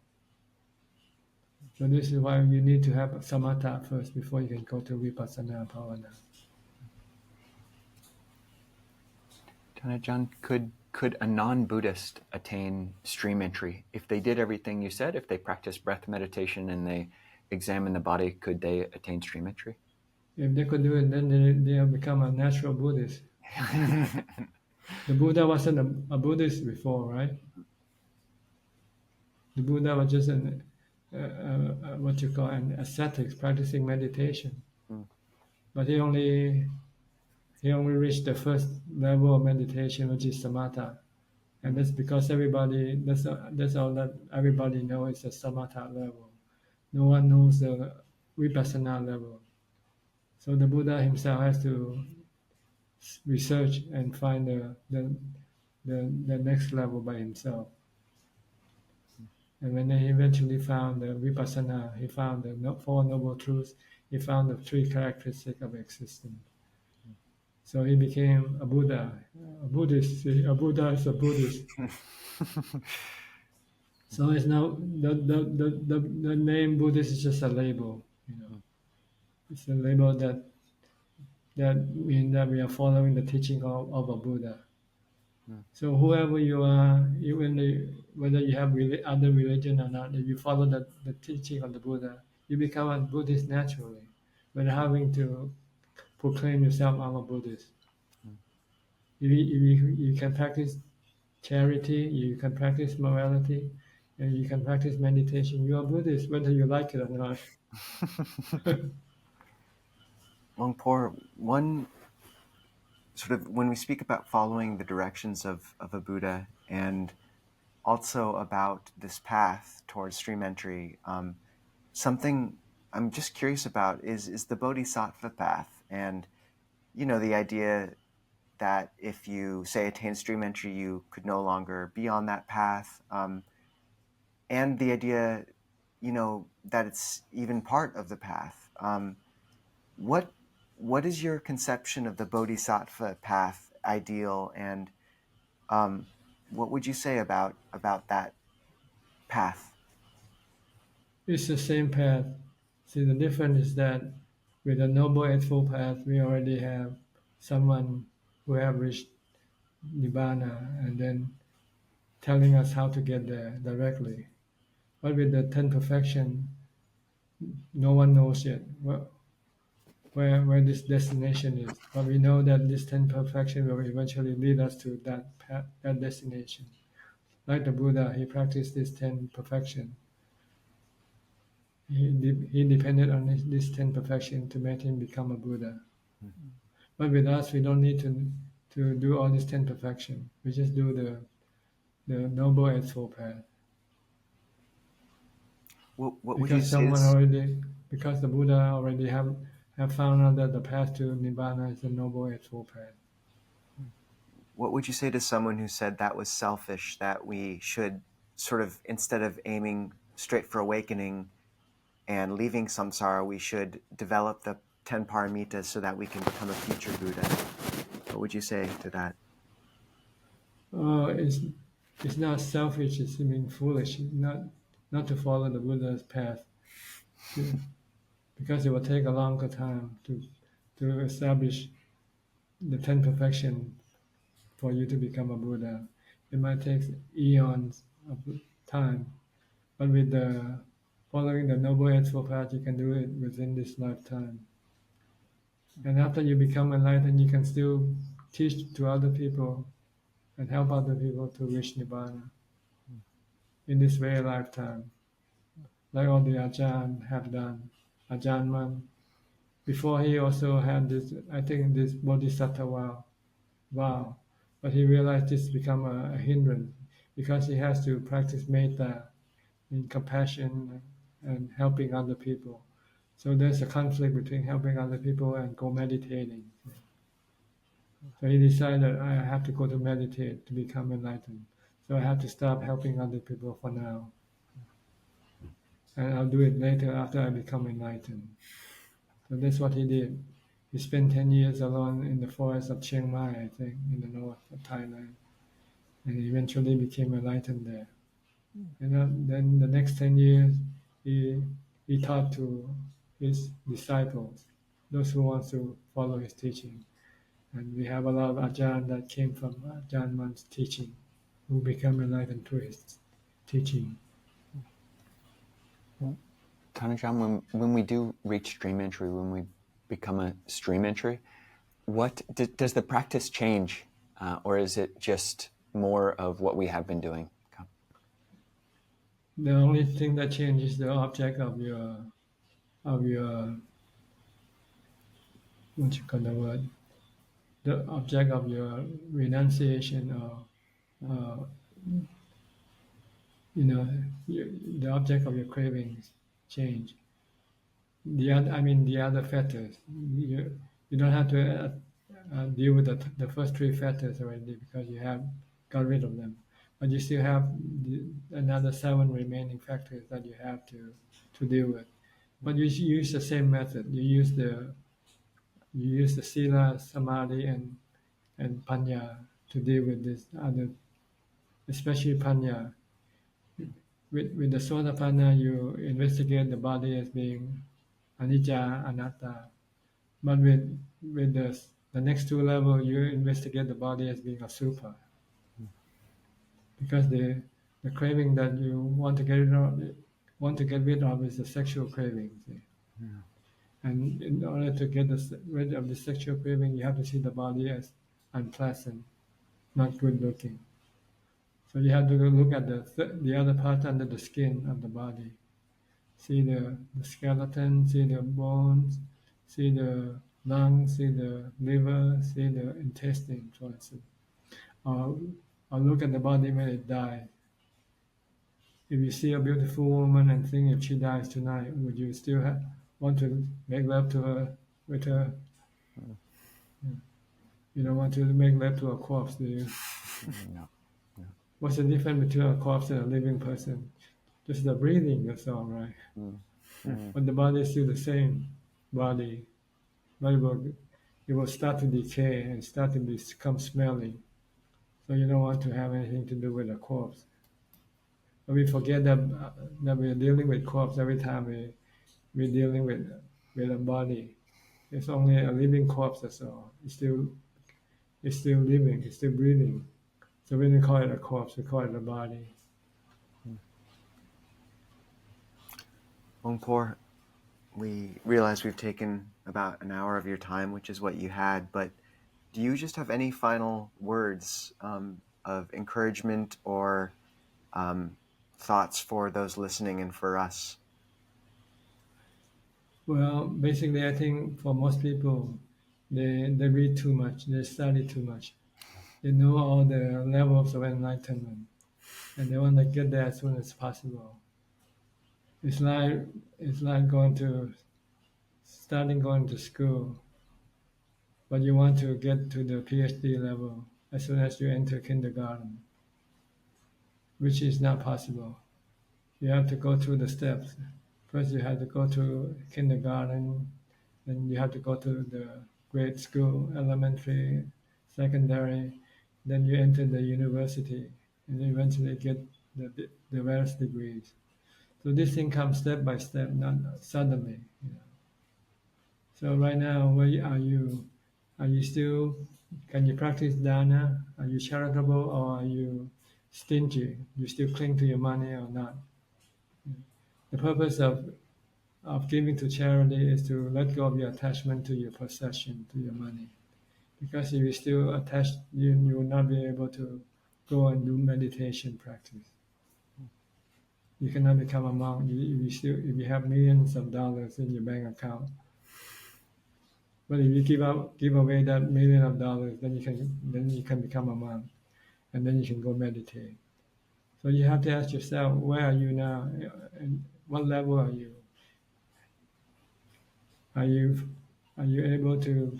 So this is why you need to have samatha first before you can go to vipassana bhavana. Ajahn, could a non-Buddhist attain stream entry if they did everything you said? If they practiced breath meditation and they examine the body, could they attain stream entry? If they could do it, then they have become a natural Buddhist. The Buddha wasn't a Buddhist before, right? The Buddha was just what you call an ascetic, practicing meditation. But he only reached the first level of meditation, which is samatha, and that's because that's all that everybody knows is the samatha level. No one knows the vipassana level. So the Buddha himself has to research and find the next level by himself. And when he eventually found the vipassana, he found the Four Noble Truths, he found the three characteristics of existence. So he became a Buddha. A Buddhist, a Buddha is a Buddhist. So it's now the name Buddhist is just a label, It's a label that means that we are following the teaching of a Buddha. So whoever you are, whether you have other religion or not, if you follow the teaching of the Buddha, you become a Buddhist naturally, without having to proclaim yourself, I'm a Buddhist. You can practice charity, you can practice morality, and you can practice meditation. You are Buddhist whether you like it or not. Longpor, one sort of when we speak about following the directions of a Buddha and also about this path towards stream entry, something I'm just curious about is the Bodhisattva path, and the idea that if you say attain stream entry, you could no longer be on that path, and the idea, that it's even part of the path. What is your conception of the Bodhisattva path ideal, and what would you say about that path? It's the same path. See, the difference is that with the Noble Eightfold Path, we already have someone who have reached Nibbana and then telling us how to get there directly. But with the 10 perfection, no one knows yet where this destination is. But we know that this 10 perfection will eventually lead us to that path, that destination. Like the Buddha, he practiced this 10 perfection. He depended on this 10 perfection to make him become a Buddha. Mm-hmm. But with us, we don't need to do all this 10 perfection. We just do the Noble Eightfold Path. What would you say? Because the Buddha already have found out that the path to Nibbana is the Noble Eightfold Path. What would you say to someone who said that was selfish, that we should sort of, instead of aiming straight for awakening and leaving samsara, we should develop the 10 paramitas so that we can become a future Buddha? What would you say to that? It's not selfish, it's being foolish, not to follow the Buddha's path. Because it will take a longer time to establish the 10 perfection for you to become a Buddha. It might take eons of time, but with the following the Noble Eightfold Path, you can do it within this lifetime. And after you become enlightened, you can still teach to other people and help other people to reach Nibbana in this very lifetime, like all the Ajahn have done. Ajahn, before he also had this, I think, this Bodhisattva vow, but he realized this become a hindrance because he has to practice metta, in compassion and helping other people. So there's a conflict between helping other people and go meditating. So he decided, I have to go to meditate to become enlightened. So I have to stop helping other people for now. And I'll do it later after I become enlightened. So that's what he did. He spent 10 years alone in the forest of Chiang Mai, I think, in the north of Thailand. And he eventually became enlightened there. And then the next 10 years, he taught to his disciples, those who want to follow his teaching. And we have a lot of Ajahn that came from Ajahn teaching, who became enlightened through his teaching. Ajahn, when we do reach stream entry, when we become a stream entry, what does the practice change, or is it just more of what we have been doing? The only thing that changes the object of your what you call the word, the object of your renunciation, or the object of your cravings change. The other fetters. You don't have to deal with the first 3 fetters already because you have got rid of them. But you still have another 7 remaining factors that you have to deal with. But you use the same method. You use the sila, samadhi, and panya to deal with this other, especially panya. With the sotapanna, you investigate the body as being anicca, anatta. But with the next 2 levels, you investigate the body as being asubha. Because the craving that you want to get rid of is the sexual craving. And in order to get rid of the sexual craving, you have to see the body as unpleasant, not good looking. So you have to look at the other part under the skin of the body. See the skeleton, see the bones, see the lungs, see the liver, see the intestine, for instance. Or, or look at the body when it dies. If you see a beautiful woman and think if she dies tonight, would you still want to make love to her with her? You don't want to make love to a corpse, do you? No. No. What's the difference between a corpse and a living person? Just the breathing, that's all, right? But the body is still the same body. But it will start to decay and start to become smelly. So you don't want to have anything to do with a corpse. But we forget that we're dealing with corpse every time we're dealing with a body. It's only a living corpse, that's all. It's still living, it's still breathing. So we don't call it a corpse, we call it a body. Longpor, we realize we've taken about an hour of your time, which is what you had, but do you just have any final words of encouragement or thoughts for those listening and for us? Well, basically, I think for most people, they read too much, they study too much. They know all the levels of enlightenment, and they want to get there as soon as possible. It's like starting going to school, but you want to get to the PhD level as soon as you enter kindergarten, which is not possible. You have to go through the steps. First, you have to go to kindergarten, then you have to go to the grade school, elementary, secondary, then you enter the university, and eventually get the various degrees. So this thing comes step by step, not suddenly. So right now, where are you? Are you still? Can you practice dana? Are you charitable or are you stingy? You still cling to your money or not? The purpose of giving to charity is to let go of your attachment to your possession, to your money. Because if you still attached, you will not be able to go and do meditation practice. You cannot become a monk if you have millions of dollars in your bank account. But if you give away that million of dollars, then you can become a monk, and then you can go meditate. So you have to ask yourself, where are you now, and what level are you? Are you able to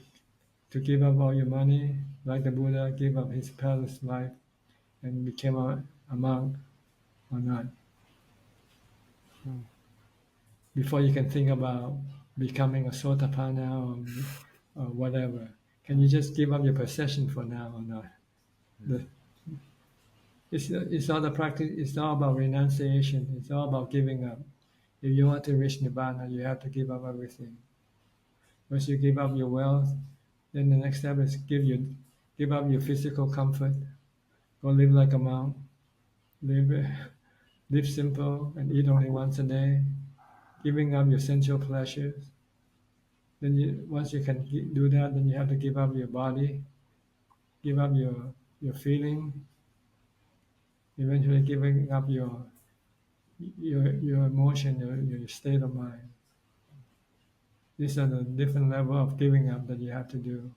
give up all your money, like the Buddha gave up his palace life and became a monk, or not? Before you can think about becoming a Sotapanna or whatever, can you just give up your possession for now or not? It's all the practice. It's all about renunciation. It's all about giving up. If you want to reach Nibbana, you have to give up everything. Once you give up your wealth, then the next step is give up your physical comfort. Go live like a monk. Live simple and eat only once a day. Giving up your sensual pleasures. Then once you can do that, then you have to give up your body, give up your feeling, eventually giving up your emotion, your state of mind. These are the different level of giving up that you have to do.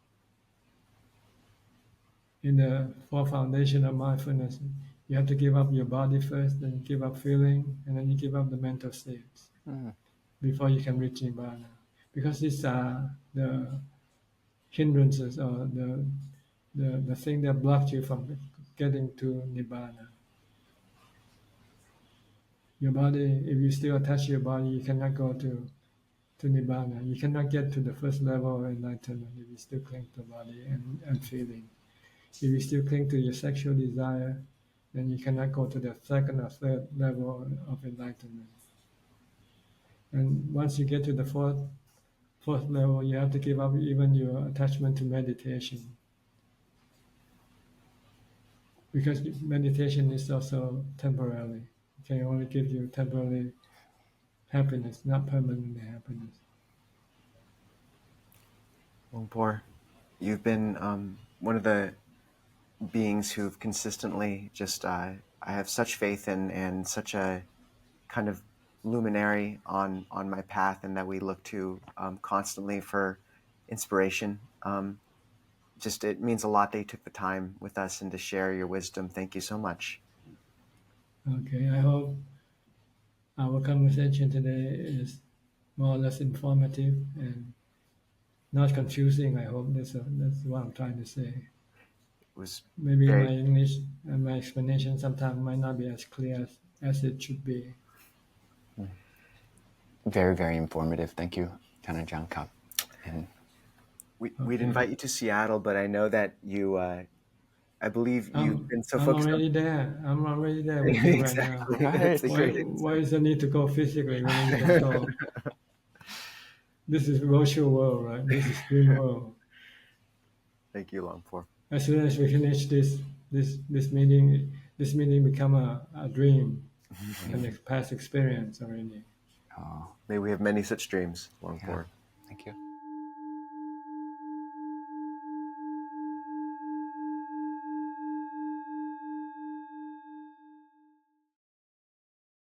In the four foundation of mindfulness, you have to give up your body first, then you give up feeling, and then you give up the mental states before you can reach Nibbana. Because these are the hindrances or the thing that blocks you from getting to Nibbana. Your body, if you still attach your body, you cannot go to Nibbana. You cannot get to the first level of enlightenment if you still cling to body and feeling. If you still cling to your sexual desire, then you cannot go to the second or third level of enlightenment. And once you get to the fourth level, you have to give up even your attachment to meditation. Because meditation is also temporary. It can only give you temporary happiness, not permanent happiness. Longpor, you've been one of the beings who've consistently just I have such faith in, and such a kind of luminary on my path, and that we look to constantly for inspiration. Just it means a lot that you took the time with us and to share your wisdom. Thank you so much. Okay, I hope our conversation today is more or less informative and not confusing. I hope that's what I'm trying to say. It was Maybe my very English and my explanation sometimes might not be as clear as it should be. Very, very informative. Thank you, Ajahn Kap. And we'd invite you to Seattle, but I know that you I believe you've been so I'm focused already there. I'm already there with you right now. exactly. That's the great Why is the need to go physically when we can talk? This is virtual world, right? This is dream world. Thank you, Longpor. As soon as we finish this meeting become a dream, and past experience already. oh, May we have many such dreams, yeah. Longpor. Thank you.